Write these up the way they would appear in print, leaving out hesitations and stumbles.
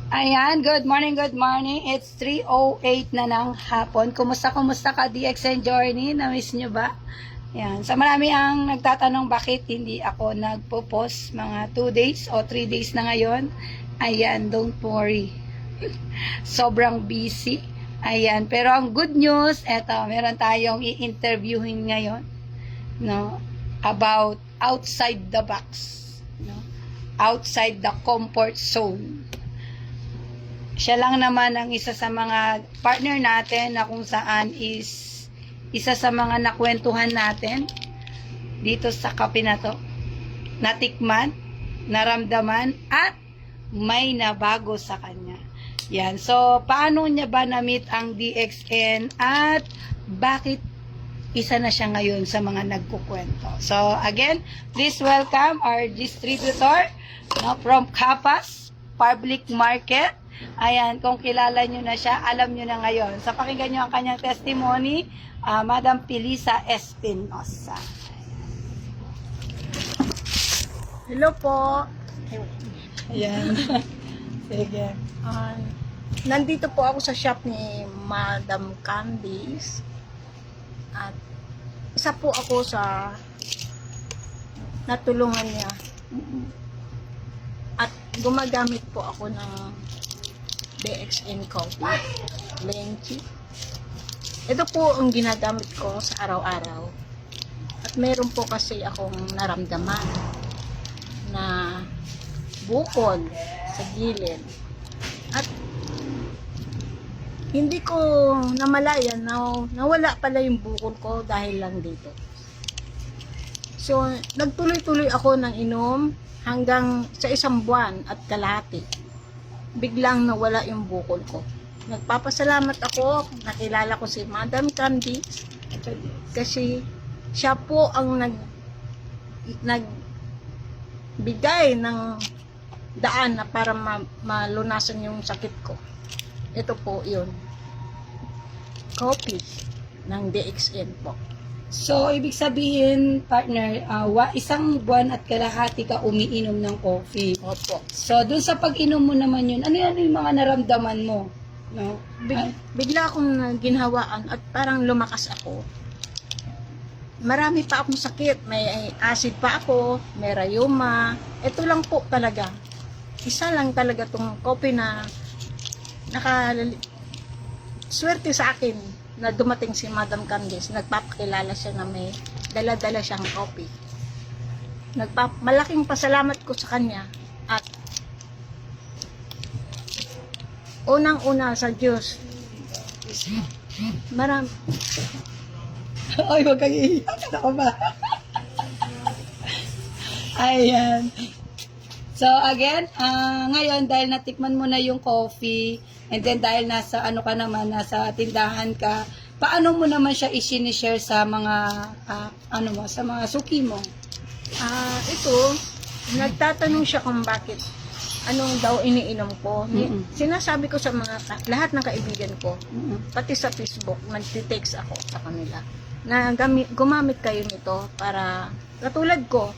Ayan, good morning, good morning. It's 3:08 na ng hapon. Kumusta ka, DXN Journey? Na-miss nyo ba? Ayan, sa marami ang nagtatanong bakit hindi ako nagpo-post mga 2 days o 3 days na ngayon. Ayan, don't worry. Sobrang busy. Ayan, pero ang good news, eto, meron tayong i-interviewin ngayon, no, about outside the box, no, outside the comfort zone. Siya lang naman ang isa sa mga partner natin na kung saan is isa sa mga nakwentuhan natin dito sa kape na to. Natikman, naramdaman, at may nabago sa kanya. Yan. So, paano niya ba na-meet ang DXN at bakit isa na siya ngayon sa mga nagkukwento? So, again, please welcome our distributor, no, from Kapas Public Market. Ayan, kung kilala nyo na siya, alam nyo na ngayon. Sa pakinggan nyo ang kanyang testimony, Madam Pilisa Espinosa. Hello po. Ayan. Sige. Nandito po ako sa shop ni Madam Candice. At isa po ako sa natulungan niya. At gumagamit po ako ng DXN Coffee. Lenchi. Ito po ang ginagamit ko sa araw-araw. At meron po kasi akong naramdaman na bukol sa gilid. At hindi ko namalayan na nawala pala yung bukol ko dahil lang dito. So, nagtuloy-tuloy ako ng inom hanggang sa 1 buwan at kalahati. Biglang nawala yung bukol ko. Nagpapasalamat ako, nakilala ko si Madam Candice kasi siya po ang nagbigay ng daan na para malunasan yung sakit ko. Ito po yun. Coffee ng DXN po. So, ibig sabihin, partner, 1 buwan at kalahati ka umiinom ng coffee. Opo. So, dun sa pag-inom mo naman yun, ano yung mga naramdaman mo? No? Bigla akong ginhawaan at parang lumakas ako. Marami pa akong sakit. May acid pa ako, may rayuma. Ito lang po talaga. Isa lang talaga tong coffee na swerte sa akin na dumating si Madam Candice. Nagpapakilala siya na may dala-dala siyang coffee. Malaking pasalamat ko sa kanya at unang-una sa Diyos. Ay, wag kang iiyak. Ako ba? Ayan. So, again, ngayon, dahil natikman mo na yung coffee, and then dahil nasa, nasa tindahan ka, paano mo naman siya i-share sa mga, sa mga suki mo? Ito, nagtatanong siya kung bakit anong daw iniinom ko. Sinasabi ko sa lahat ng kaibigan ko, pati sa Facebook, nagtitext ako sa kanila na gumamit kayo nito para katulad ko.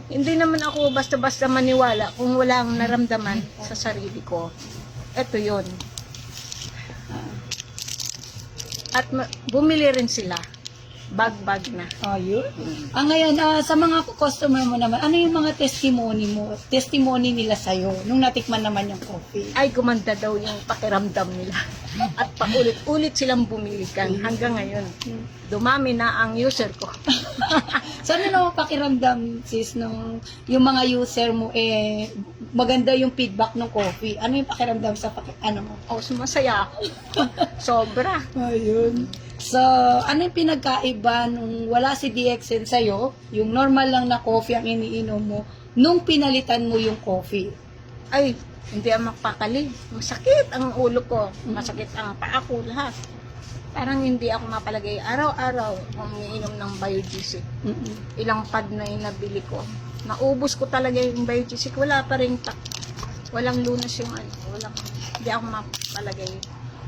Hindi naman ako basta-basta maniwala kung walang naramdaman sa sarili ko. Ito yun. At bumili rin sila. Bag-bag na. Ayun. Ngayon, sa mga customer mo naman, ano yung mga testimony nila sa'yo nung natikman naman yung coffee? Ay, gumanda daw yung pakiramdam nila. At paulit-ulit silang bumili kan hanggang ngayon. Dumami na ang user ko. So, ano naman pakiramdam, sis, nung yung mga user mo, maganda yung feedback ng coffee? Ano yung pakiramdam sa mo? Sumasaya ako. Sobra. Ayun. So, ano yung pinagkaiba nung wala si DXN sa'yo, yung normal lang na coffee ang iniinom mo, nung pinalitan mo yung coffee? Ay, hindi ang mapakali. Masakit ang ulo ko. Masakit ang paa ko, lahat. Parang hindi ako mapalagay. Araw-araw, umiinom ng Biogesic. Ilang pad na yung nabili ko. Naubos ko talaga yung Biogesic. Wala pa rin walang lunas yung hindi ako mapalagay.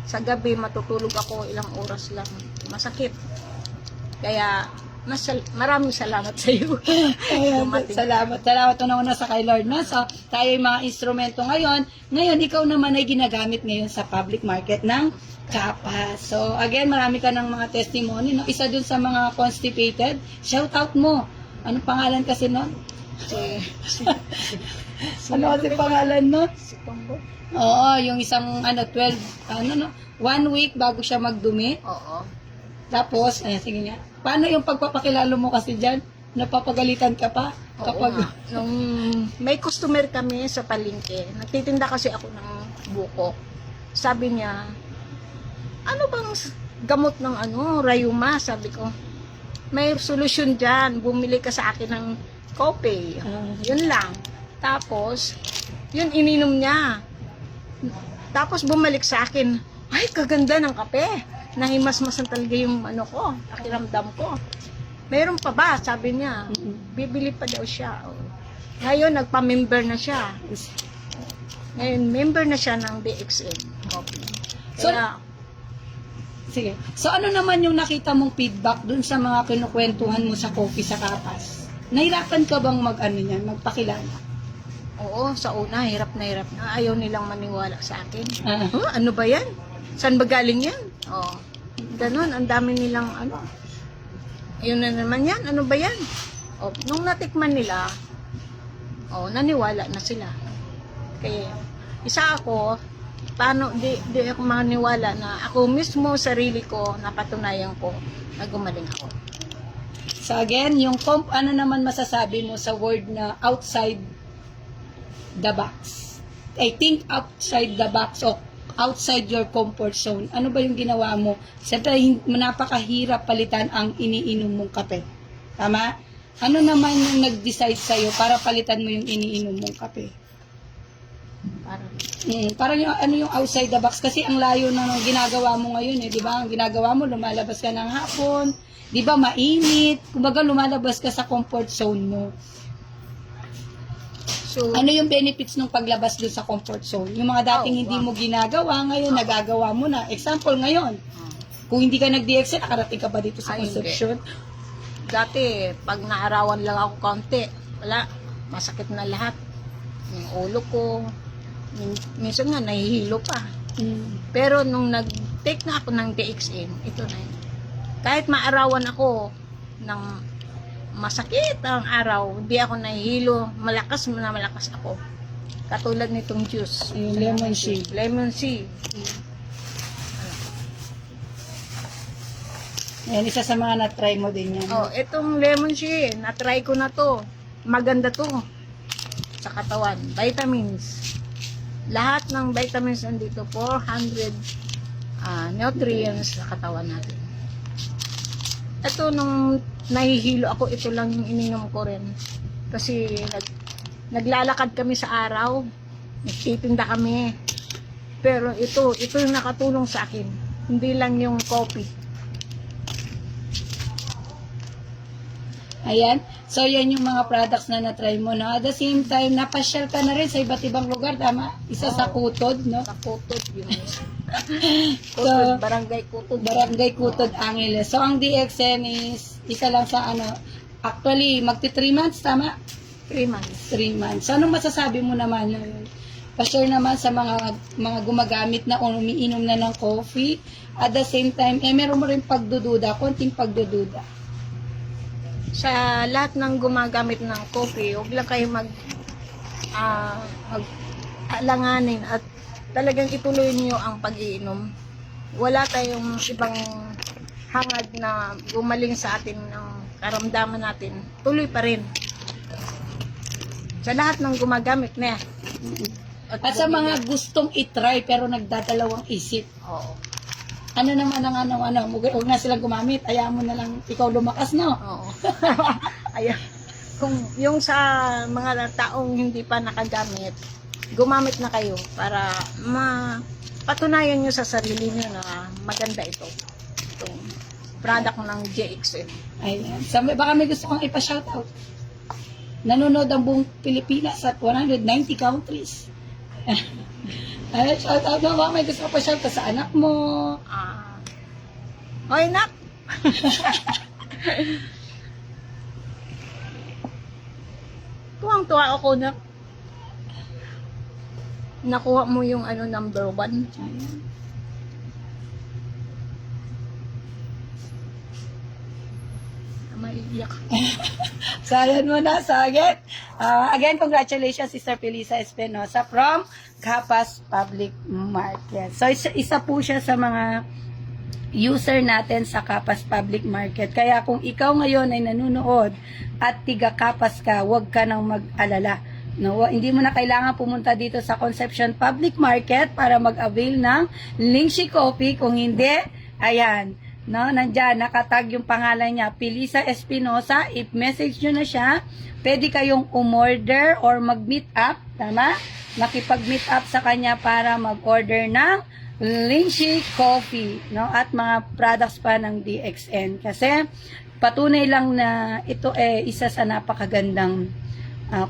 Sa gabi, matutulog ako ilang oras lang. Masakit. Kaya, maraming salamat sa iyo. Ayan, Dumating. salamat. Salamat una sa kay Lord, no? So, tayo yung mga instrumento ngayon. Ngayon, ikaw naman ay ginagamit ngayon sa public market ng Kapas. So, again, marami ka ng mga testimony, no? Isa dun sa mga constipated, shout out mo. Anong pangalan kasi, no? Ano kasi pangalan, no? Si Tombo. Oo, yung isang, 12, 1 week bago siya magdumi. Oo. Tapos, sige nga. Paano yung pagpapakilala mo kasi dyan? Napapagalitan ka pa? Oo nga. Nung may customer kami sa palengke, nagtitinda kasi ako ng buko. Sabi niya, ano bang gamot ng rayuma? Sabi ko, may solusyon dyan. Bumili ka sa akin ng kope. Yun lang. Tapos, yun ininom niya. Tapos bumalik sa akin, ay kaganda ng kape. Nahimasmasan talaga yung pakiramdam ko. Meron pa ba? Sabi niya. Bibili pa daw siya. Ngayon, nagpa-member na siya. Ngayon, member na siya ng DXN Coffee. So, Kaya, sige. So, ano naman yung nakita mong feedback dun sa mga kinukwentuhan mo sa coffee sa Kapas? Nahirapan ka bang magpakilala? oo, sa una, hirap na. Ayaw nilang maniwala sa akin. Ah. Huh? Ano ba yan? Saan ba galing yan? Oh, ganun, ang dami nilang ayun na naman yan, ano ba yan? Oh, nung natikman nila, naniwala na sila. Kaya, isa ako, di ako maniwala na ako mismo, sarili ko, napatunayan ko na gumaling ako. So, again, yung ano naman masasabi mo sa word na outside the box? I think outside the box o outside your comfort zone. Ano ba yung ginawa mo? Siyempre, napakahirap palitan ang iniinom mong kape. Tama? Ano naman yung nag-decide sa'yo para palitan mo yung iniinom mong kape? Parang yung outside the box. Kasi ang layo na ng ginagawa mo ngayon, di ba? Ang ginagawa mo, lumalabas ka ng hapon. Di ba, mainit. Kumbaga, lumalabas ka sa comfort zone mo. So, Ano yung benefits ng paglabas doon sa comfort zone? Yung mga dating hindi mo ginagawa, ngayon nagagawa mo na. Example ngayon, kung hindi ka nag-DXN, nakarating ka ba dito sa Ay, Concepcion? dati, pag naarawan lang ako kaunti, wala, masakit na lahat. Yung ulo ko, minsan nga, nahihilo pa. Pero nung nag-take na ako ng DXN, ito na yun. Kahit maarawan ako ng masakit ang araw, hindi ako nahihilo, malakas ako. Katulad nitong juice. Yung lemon shake. Lemon tea. Yan, isa sa mga na-try mo din yan. Oh, itong lemon tea, na-try ko na to. Maganda to sa katawan. Vitamins. Lahat ng vitamins nandito, 400 nutrients sa katawan natin. Ito, nung nahihilo ako, ito lang yung ininom ko rin. Kasi naglalakad kami sa araw, nagtitinda kami. Pero ito yung nakatulong sa akin. Hindi lang yung coffee. Ayan. So, yan yung mga products na na-try mo, no? At the same time, napasyal ka na rin sa iba't ibang lugar, tama? Isa sa Kutod, no? Sa Kutod yun. So, Barangay Kutod. Barangay Kutod, Angeles. So, ang DXN is isa lang sa actually, magti 3 months, tama? 3 months. 3 months. So, anong masasabi mo naman? Pa-share naman sa mga gumagamit na o umiinom na ng coffee. At the same time, meron mo rin pagdududa, konting pagdududa. Sa lahat ng gumagamit ng coffee, huwag lang kayo alanganin at talagang ituloy niyo ang pag-iinom. Wala tayong ibang hangad na gumaling sa atin ng karamdaman natin. Tuloy pa rin. Sa lahat ng gumagamit na. At sa mga gustong itry pero nagdadalawang isip, Oo. ano naman ang huwag na silang gumamit, ayaw mo na lang ikaw lumakas, no? Oo. Ayan. Kung yung sa mga taong hindi pa nakagamit, gumamit na kayo para patunayan nyo sa sarili nyo na maganda ito. Itong product ng JXN. Ayan. Baka may gusto kong ipa-shoutout. Nanonood ang buong Pilipinas at 190 countries. Ay, shoutout mo. Baka may gusto kong pa-shoutout sa anak mo. Hoy, nak! Tuwang-tuwa ako na nakuha mo yung number 1. Ayan. Maiiyak. Sayan mo na, sagit. Again, congratulations, Sister Felisa Espinosa from Capas Public Market. So, isa po siya sa mga user natin sa Capas Public Market. Kaya kung ikaw ngayon ay nanonood at tiga Capas ka, huwag ka nang mag-alala. No, hindi mo na kailangan pumunta dito sa Concepcion Public Market para mag-avail ng Lingshi Coffee. Kung hindi, ayan, no, nandyan, nakatag yung pangalan niya, Felisa Espinosa. I-message nyo na siya. Pwede kayong umorder or mag-meet up, tama? Makipag-meet up sa kanya para mag-order ng Lingshi Coffee, no? At mga products pa ng DXN. Kasi, patunay lang na ito isa sa napakagandang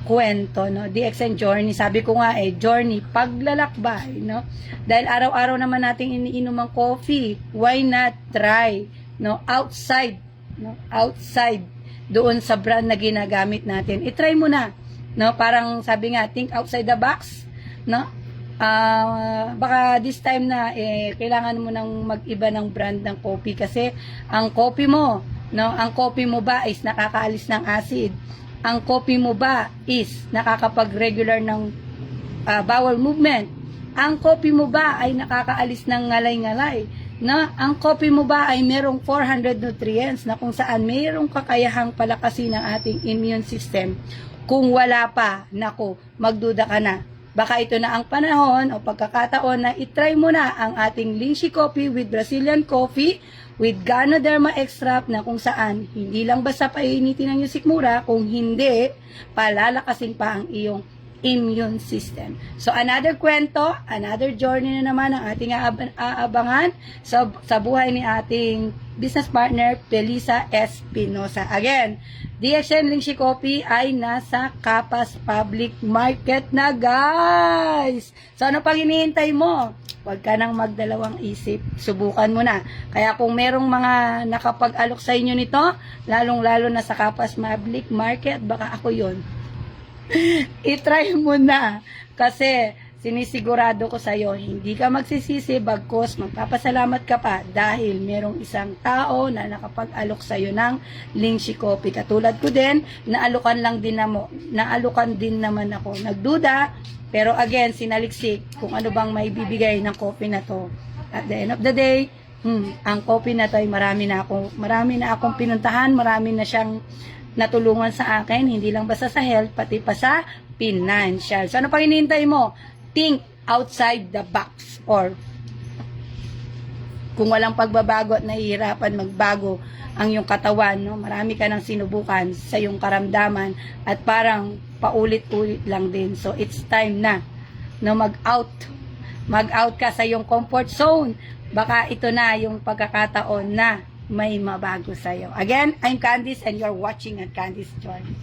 kwento, no? DXN Journey. Sabi ko nga journey, paglalakbay, no? Dahil araw-araw naman nating iniinom ang coffee, why not try, no? Outside, no? Outside doon sa brand na ginagamit natin. I-try mo na, no? Parang sabi nga, think outside the box, no? Baka this time na kailangan mo nang mag-iba ng brand ng coffee kasi ang coffee mo, no? Ang coffee mo ba is nakakaalis ng acid? Ang coffee mo ba is nakakapag-regular ng bowel movement? Ang coffee mo ba ay nakakaalis ng ngalay-ngalay? Na ang coffee mo ba ay merong 400 nutrients na kung saan mayroong kakayahang palakasin ng ating immune system? Kung wala pa, nako, magduda ka na. Baka ito na ang panahon o pagkakataon na itry mo na ang ating Lingshi Coffee with Brazilian Coffee with Ganoderma extract na kung saan hindi lang basta painitin ang iyong sikmura, kung hindi, palalakasin pa ang iyong immune system. So another kwento, another journey na naman ang ating aabangan sa buhay ni ating business partner, Felisa Espinosa. Again, DXN Lingshi Coffee ay nasa Capas Public Market na, guys! So ano pang hinihintay mo? Huwag ka nang magdalawang isip. Subukan mo na. Kaya kung merong mga nakapag-alok sa inyo nito, lalong-lalo na sa Capas Public Market, baka ako yon. I-try mo na. Kasi sinisigurado ko sa'yo, hindi ka magsisisi, bagkos magpapasalamat ka pa dahil merong isang tao na nakapag-alok sa'yo ng Lingshi Coffee. Katulad ko din, naalukan din naman ako. Nagduda, pero again, sinaliksik kung ano bang may bibigay ng coffee na to. At the end of the day, ang coffee na to ay marami na akong pinuntahan, marami na siyang natulungan sa akin, hindi lang basta sa health, pati pa sa financial. So ano pang hinihintay mo? Think outside the box, or kung walang pagbabago at nahihirapan magbago ang iyong katawan, no? Marami ka nang sinubukan sa iyong karamdaman at parang paulit-ulit lang din. So it's time na, no, mag-out ka sa iyong comfort zone. Baka ito na yung pagkakataon na may mabago sa iyo. Again, I'm Candice and you're watching at Candice Journey.